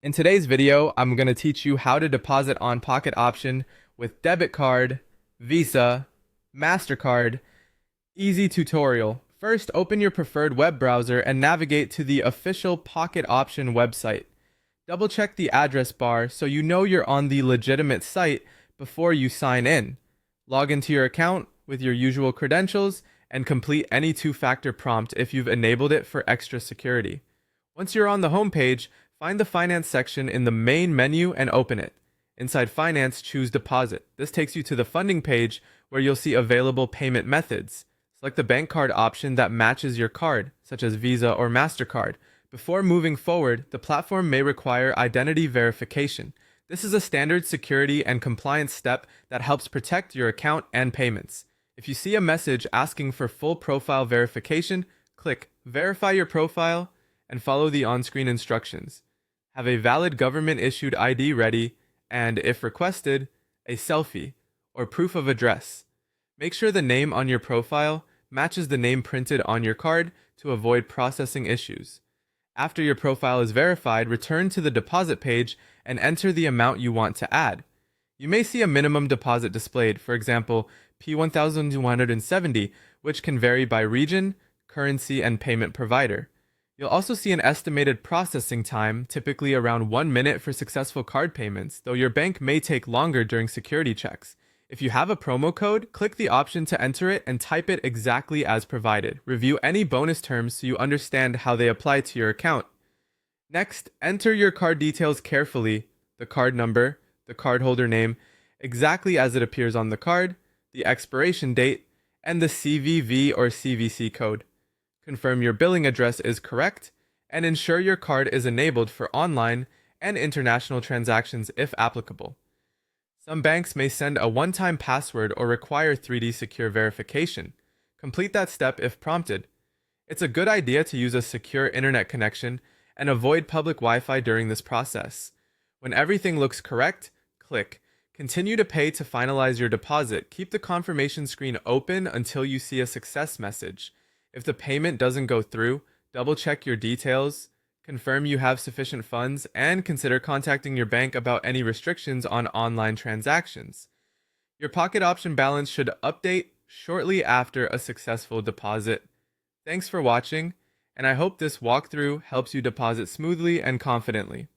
In today's video, I'm going to teach you how to deposit on Pocket Option with Debit Card, Visa, Mastercard. Easy tutorial. First, open your preferred web browser and navigate to the official Pocket Option website. Double check the address bar so you know you're on the legitimate site before you sign in. Log into your account with your usual credentials and complete any two-factor prompt if you've enabled it for extra security. Once you're on the home page, find the Finance section in the main menu and open it. Inside Finance, choose Deposit. This takes you to the funding page where you'll see available payment methods. Select the bank card option that matches your card, such as Visa or Mastercard. Before moving forward, the platform may require identity verification. This is a standard security and compliance step that helps protect your account and payments. If you see a message asking for full profile verification, click Verify Your Profile and follow the on-screen instructions. Have a valid government-issued ID ready and, if requested, a selfie or proof of address. Make sure the name on your profile matches the name printed on your card to avoid processing issues. After your profile is verified, return to the deposit page and enter the amount you want to add. You may see a minimum deposit displayed, for example, P1270, which can vary by region, currency, and payment provider. You'll also see an estimated processing time, typically around 1 minute for successful card payments, though your bank may take longer during security checks. If you have a promo code, click the option to enter it and type it exactly as provided. Review any bonus terms so you understand how they apply to your account. Next, enter your card details carefully, the card number, the cardholder name, exactly as it appears on the card, the expiration date, and the CVV or CVC code. Confirm your billing address is correct, and ensure your card is enabled for online and international transactions if applicable. Some banks may send a one-time password or require 3D secure verification. Complete that step if prompted. It's a good idea to use a secure internet connection and avoid public Wi-Fi during this process. When everything looks correct, click Continue to pay to finalize your deposit. Keep the confirmation screen open until you see a success message. If the payment doesn't go through, double-check your details, confirm you have sufficient funds, and consider contacting your bank about any restrictions on online transactions. Your Pocket Option balance should update shortly after a successful deposit. Thanks for watching, and I hope this walkthrough helps you deposit smoothly and confidently.